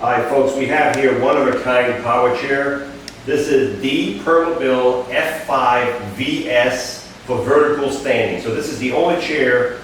Hi folks, we have here one-of-a-kind power chair. This is the Permobil F5VS for vertical standing. So this is the only chair,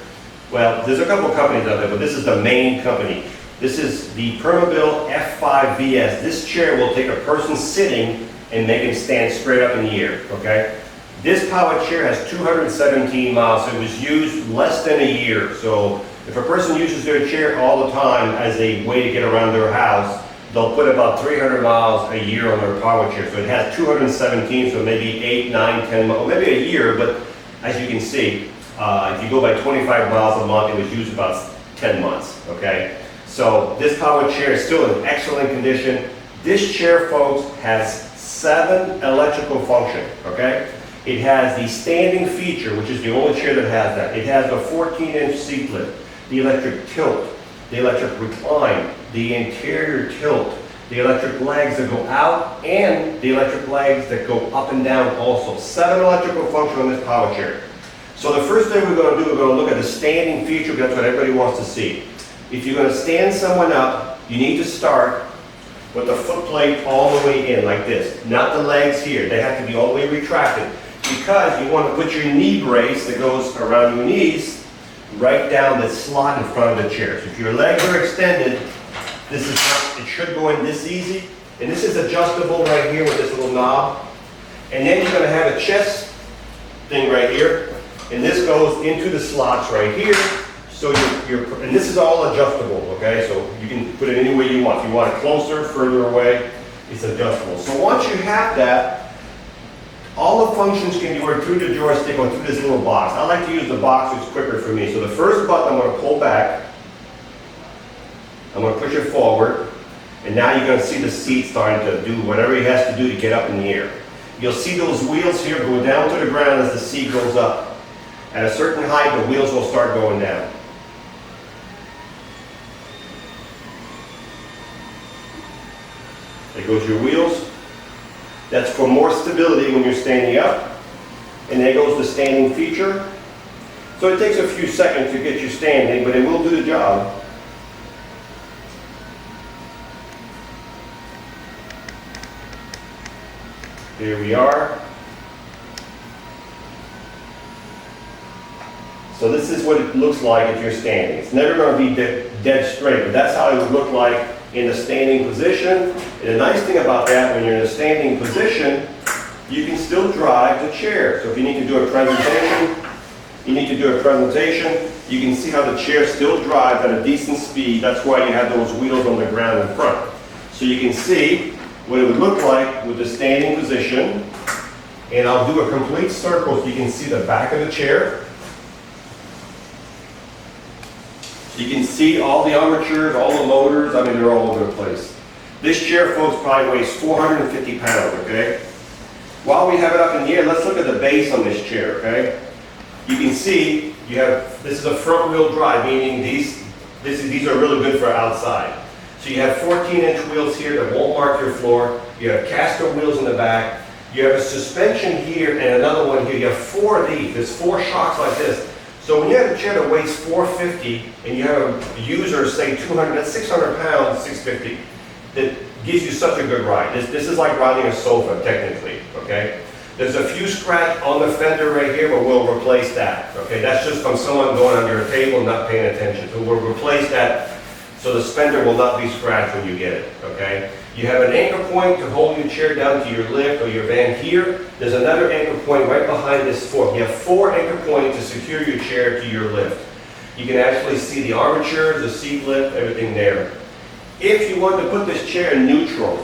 well, there's a couple companies out there, but this is the main company. This is the Permobil F5VS. This chair will take a person sitting and make him stand straight up in the air, okay? This power chair has 217 miles, so it was used less than a year. So if a person uses their chair all the time as a way to get around their house, they'll put about 300 miles a year on their power chair. So it has 217, so maybe 8, 9, 10, or maybe a year, but as you can see, if you go by 25 miles a month, it was used about 10 months, okay? So this power chair is still in excellent condition. This chair, folks, has 7 electrical functions, okay? It has the standing feature, which is the only chair that has that. It has the 14-inch seat lift, the electric tilt, the electric recline, the anterior tilt, the electric legs that go out, and the electric legs that go up and down also. 7 electrical functions on this power chair. So the first thing we're going to do, we're going to look at the standing feature, because that's what everybody wants to see. If you're going to stand someone up, you need to start with the foot plate all the way in, like this. Not the legs here. They have to be all the way retracted, because you want to put your knee brace that goes around your knees right down the slot in front of the chair. So if your legs are extended, this is not, it should go in this easy. And this is adjustable right here with this little knob. And then you're going to have a chest thing right here. And this goes into the slots right here. So and this is all adjustable, okay? So you can put it any way you want. If you want it closer, further away, it's adjustable. So once you have that, all the functions can be worked through the joystick or through this little box. I like to use the box, it's quicker for me. So the first button I'm going to pull back. I'm going to push it forward. And now you're going to see the seat starting to do whatever it has to do to get up in the air. You'll see those wheels here go down to the ground as the seat goes up. At a certain height, the wheels will start going down. There goes your wheels. That's for more stability when you're standing up. And there goes the standing feature. So it takes a few seconds to get you standing, but it will do the job. Here we are. So this is what it looks like if you're standing. It's never going to be dead straight, but that's how it would look like in the standing position. And the nice thing about that, when you're in a standing position, you can still drive the chair. So if you need to do a presentation, you can see how the chair still drives at a decent speed. That's why you have those wheels on the ground in front. So you can see what it would look like with the standing position. And I'll do a complete circle so you can see the back of the chair. You can see all the armatures, all the motors, I mean, they're all over the place. This chair, folks, probably weighs 450 pounds, okay? While we have it up in the air, let's look at the base on this chair, okay? You can see, this is a front wheel drive, meaning these are really good for outside. So you have 14-inch wheels here that won't mark your floor. You have caster wheels in the back. You have a suspension here and another one here. You have 4 of these. There's 4 shocks like this. So when you have a chair that weighs 450 and you have a user, say 200, that's 600 pounds, 650, that gives you such a good ride. This is like riding a sofa, technically, okay? There's a few scratch on the fender right here, but we'll replace that, okay? That's just from someone going under a table not paying attention. So we'll replace that so the fender will not be scratched when you get it, okay? You have an anchor point to hold your chair down to your lift or your van here. There's another anchor point right behind this fork. You have 4 anchor points to secure your chair to your lift. You can actually see the armature, the seat lift, everything there. If you want to put this chair in neutral,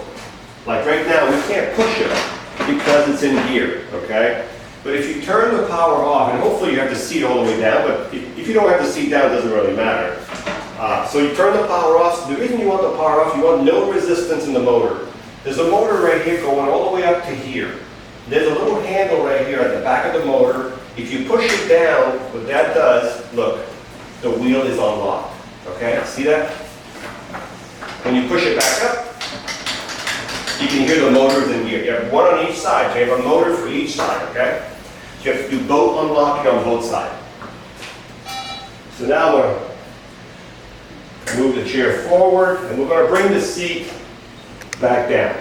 like right now, we can't push it because it's in gear, okay? But if you turn the power off, and hopefully you have the seat all the way down, but if you don't have the seat down, it doesn't really matter. So you turn the power off. The reason you want the power off, you want no resistance in the motor. There's a motor right here going all the way up to here. There's a little handle right here at the back of the motor. If you push it down, what that does, look, the wheel is unlocked. Okay, see that? When you push it back up, you can hear the motors in here. You have one on each side, so you have a motor for each side, okay? So you have to do both unlocking on both sides. So now I'm going to Move the chair forward, and we're going to bring the seat back down.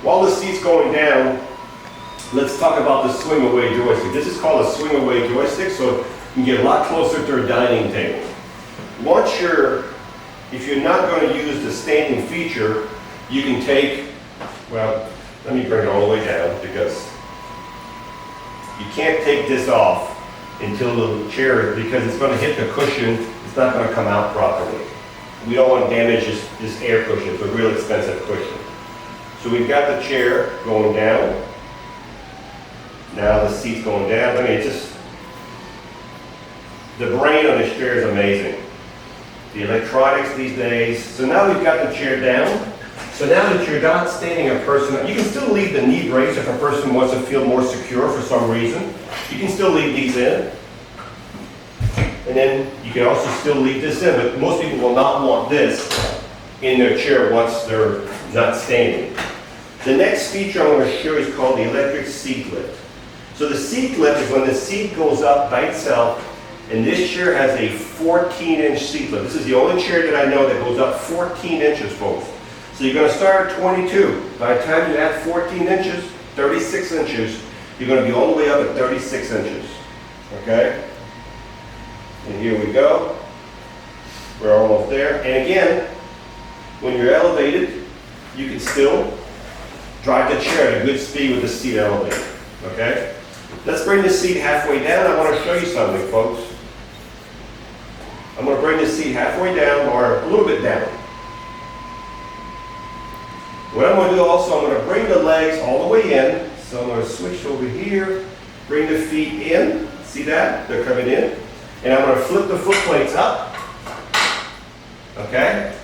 While the seat's going down, let's talk about the swing away joystick. This is called a swing away joystick, so you can get a lot closer to a dining table. If you're not going to use the standing feature, you can take, well, let me bring it all the way down because you can't take this off until the chair, because it's going to hit the cushion, it's not going to come out properly. We don't want to damage this air cushion, it's a real expensive cushion. So we've got the chair going down. Now the seat's going down. I mean, the brain on this chair is amazing. The electronics these days. So now we've got the chair down. So now that you're not standing a person, you can still leave the knee brace if a person wants to feel more secure for some reason. You can still leave these in. And then you can also still leave this in, but most people will not want this in their chair once they're not standing. The next feature I'm going to show you is called the electric seat lift. So the seat lift is when the seat goes up by itself, and this chair has a 14-inch seat lift. This is the only chair that I know that goes up 14 inches, folks. So you're going to start at 22. By the time you add 14 inches, 36 inches, you're going to be all the way up at 36 inches. Okay? And here we go. We're almost there. And again, when you're elevated, you can still drive the chair at a good speed with the seat elevated. Okay? Let's bring the seat halfway down. I want to show you something, folks. I'm going to bring the seat halfway down or a little bit down. What I'm going to do also, I'm going to bring the legs all the way in. So I'm going to switch over here, bring the feet in. See that? They're coming in. And I'm going to flip the foot plates up. Okay?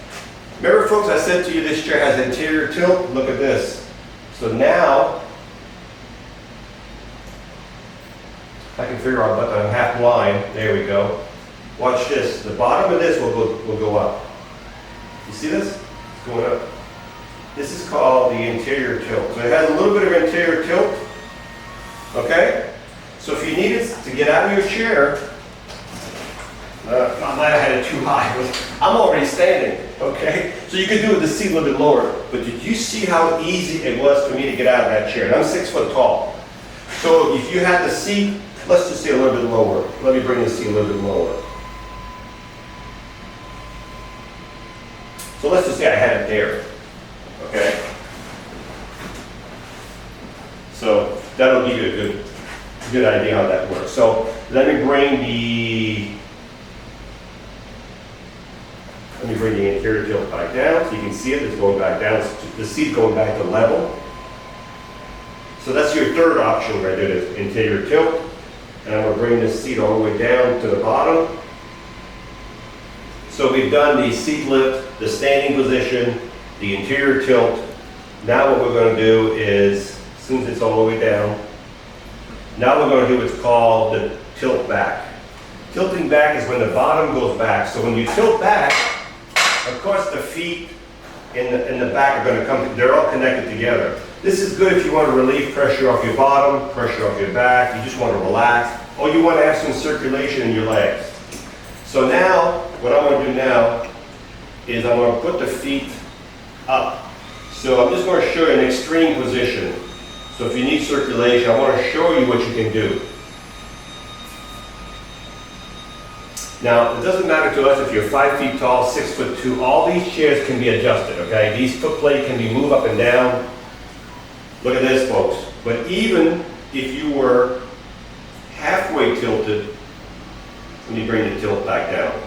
Remember, folks, I said to you this chair has anterior tilt. Look at this. So now, if I can figure out that I'm half blind. There we go. Watch this. The bottom of this will go up. You see this? It's going up. This is called the anterior tilt. So it has a little bit of anterior tilt. Okay? So if you needed to get out of your chair, I might have had it too high. I'm already standing. Okay? So you could do it with the seat a little bit lower. But did you see how easy it was for me to get out of that chair? And I'm 6 foot tall. So if you had the seat, let's just say a little bit lower. Let me bring the seat a little bit lower. So let's just say I had it there. Okay? So that'll give you a good idea how that works. So let me bring the anterior tilt back down so you can see it. It's going back down. The seat's going back to level. So that's your third option right there, the anterior tilt. And I'm going to bring this seat all the way down to the bottom. So we've done the seat lift, the standing position, the anterior tilt. Now what we're going to do is, since it's all the way down, now we're going to do what's called the tilt back. Tilting back is when the bottom goes back. So when you tilt back, of course the feet in the back are going to come, they're all connected together. This is good if you want to relieve pressure off your bottom, pressure off your back, you just want to relax, or you want to have some circulation in your legs. So now, what I'm going to do now is I'm going to put the feet up. So I'm just going to show you an extreme position. So if you need circulation, I want to show you what you can do. Now, it doesn't matter to us if you're 5 feet tall, 6 foot 2, all these chairs can be adjusted, okay? These foot plate can be moved up and down. Look at this, folks. But even if you were halfway tilted, let me bring the tilt back down.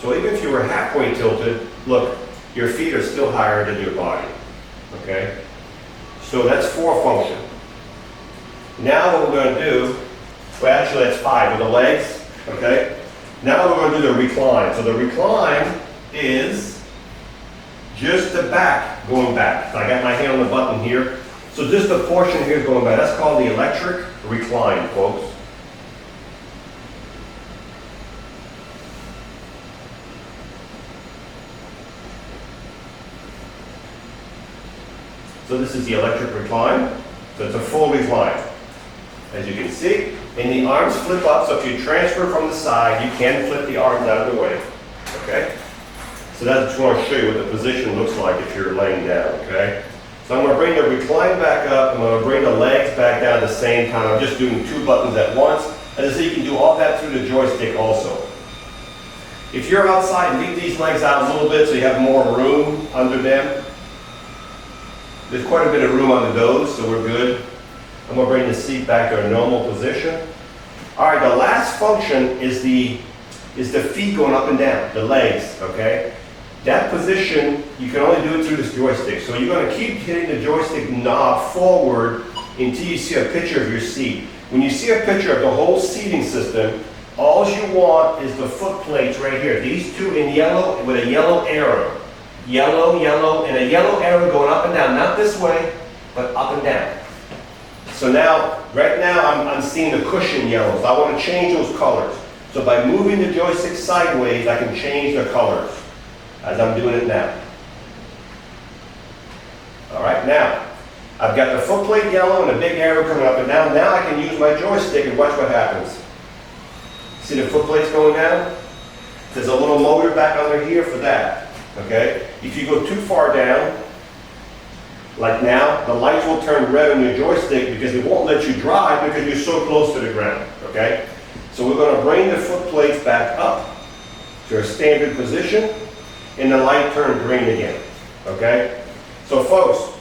So even if you were halfway tilted, look, your feet are still higher than your body, okay? So that's 4 function. Now what we're going to do, well actually that's 5 with the legs, okay? Now we're going to do the recline. So the recline is just the back going back. So I got my hand on the button here. So just the portion here is going back. That's called the electric recline, folks. So this is the electric recline. So it's a full recline. As you can see, And the arms flip up, so if you transfer from the side, you can flip the arms out of the way, okay? So that's just want to show you what the position looks like if you're laying down, okay? So I'm going to bring the recline back up, I'm going to bring the legs back down at the same time. I'm just doing 2 buttons at once. As I say, you can do all that through the joystick also. If you're outside, leave these legs out a little bit so you have more room under them. There's quite a bit of room under those, so we're good. I'm going to bring the seat back to a normal position. All right, the last function is the feet going up and down, the legs, okay? That position, you can only do it through this joystick. So you're going to keep hitting the joystick knob forward until you see a picture of your seat. When you see a picture of the whole seating system, all you want is the foot plates right here. These two in yellow with a yellow arrow. Yellow, yellow, and a yellow arrow going up and down. Not this way, but up and down. So now, right now, I'm seeing the cushion yellows. I want to change those colors. So by moving the joystick sideways, I can change the colors as I'm doing it now. All right, now, I've got the foot plate yellow and a big arrow coming up and down. Now I can use my joystick and watch what happens. See the foot plates going down? There's a little motor back under here for that, okay? If you go too far down, like now, the lights will turn red on your joystick because it won't let you drive because you're so close to the ground, okay? So we're going to bring the foot plates back up to a standard position and the light turn green again, okay? So folks,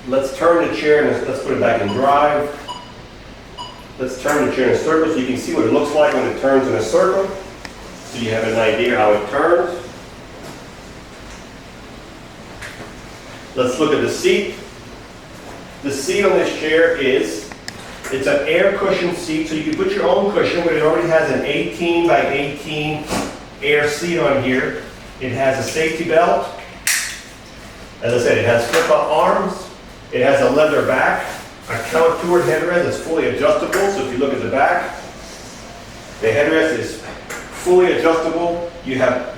let's turn the chair and let's put it back in drive. Let's turn the chair in a circle so you can see what it looks like when it turns in a circle. So you have an idea how it turns. Let's look at the seat. The seat on this chair it's an air cushion seat, so you can put your own cushion, but it already has an 18 by 18 air seat on here. It has a safety belt. As I said, it has flip-up arms. It has a leather back. A contoured headrest is fully adjustable, so if you look at the back, the headrest is fully adjustable. You have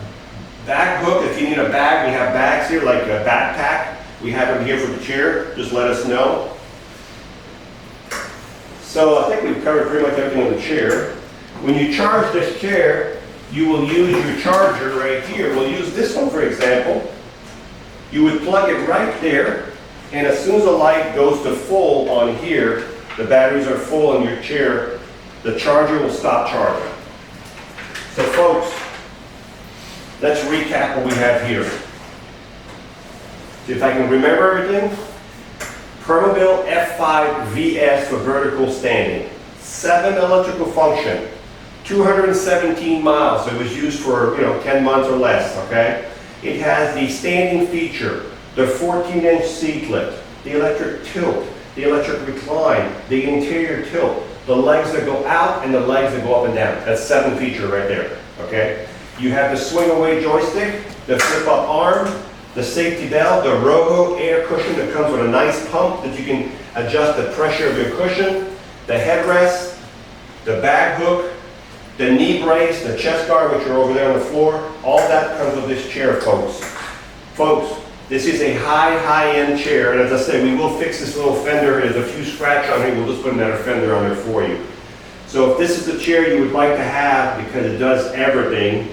back hook. If you need a bag, we have bags here, like a backpack. We have them here for the chair. Just let us know. So I think we've covered pretty much everything on the chair. When you charge this chair, you will use your charger right here. We'll use this one, for example. You would plug it right there. And as soon as the light goes to full on here, the batteries are full on your chair, the charger will stop charging. So folks, let's recap what we have here. See if I can remember everything. Permobil F5VS for vertical standing. 7 electrical function. 217 miles, so it was used for 10 months or less, okay? It has the standing feature. The 14-inch seat lift, the electric tilt, the electric recline, the interior tilt, the legs that go out and the legs that go up and down. That's 7 feature right there, okay? You have the swing away joystick, the flip up arm, the safety belt, the Rogo air cushion that comes with a nice pump that you can adjust the pressure of your cushion, the headrest, the bag hook, the knee brace, the chest guard, which are over there on the floor. All that comes with this chair, folks. Folks, this is a high-end chair, and as I say, we will fix this little fender. There's a few scratches on here. We'll just put another fender on there for you. So if this is the chair you would like to have because it does everything,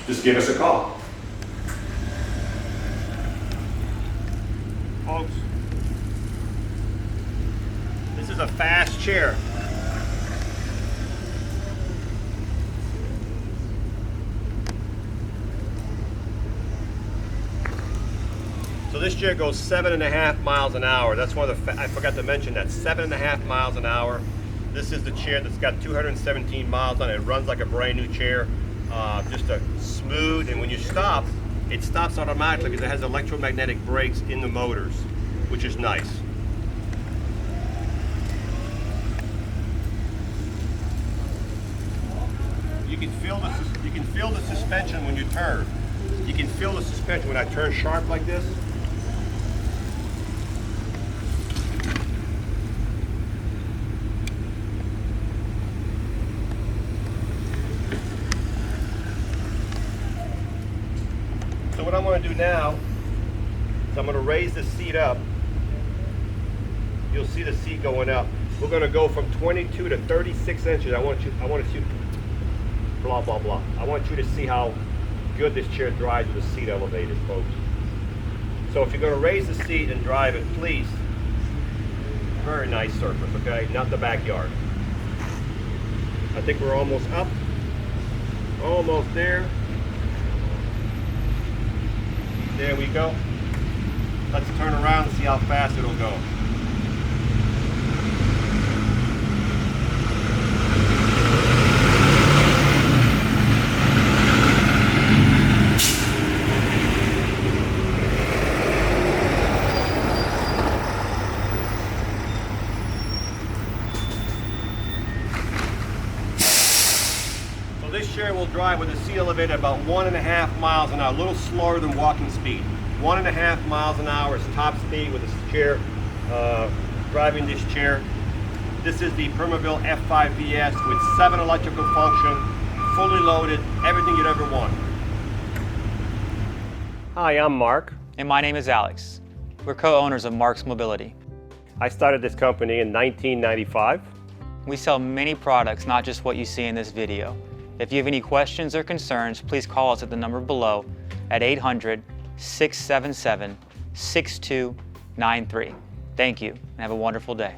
just give us a call. Folks, this is a fast chair. So this chair goes 7.5 miles an hour. That's one of the, I forgot to mention that, 7.5 miles an hour. This is the chair that's got 217 miles on it. It runs like a brand new chair, just a smooth, and when you stop, it stops automatically because it has electromagnetic brakes in the motors, which is nice. You can feel the suspension when you turn. You can feel the suspension when I turn sharp like this. So what I'm going to do now is I'm going to raise the seat up. You'll see the seat going up. We're gonna go from 22 to 36 inches. I want you blah, blah, blah. I want you to see how good this chair drives with the seat elevated, folks. So if you're gonna raise the seat and drive it, please, very nice surface, okay? Not the backyard. I think we're almost up, almost there. There we go. Let's turn around and see how fast it'll go. This chair will drive with the seat elevated about 1.5 miles an hour, a little slower than walking speed. 1.5 miles an hour is top speed with this chair, driving this chair. This is the Permobil F5VS with 7 electrical function, fully loaded, everything you'd ever want. Hi, I'm Mark. And my name is Alex. We're co-owners of Marc's Mobility. I started this company in 1995. We sell many products, not just what you see in this video. If you have any questions or concerns, please call us at the number below at 800-677-6293. Thank you, and have a wonderful day.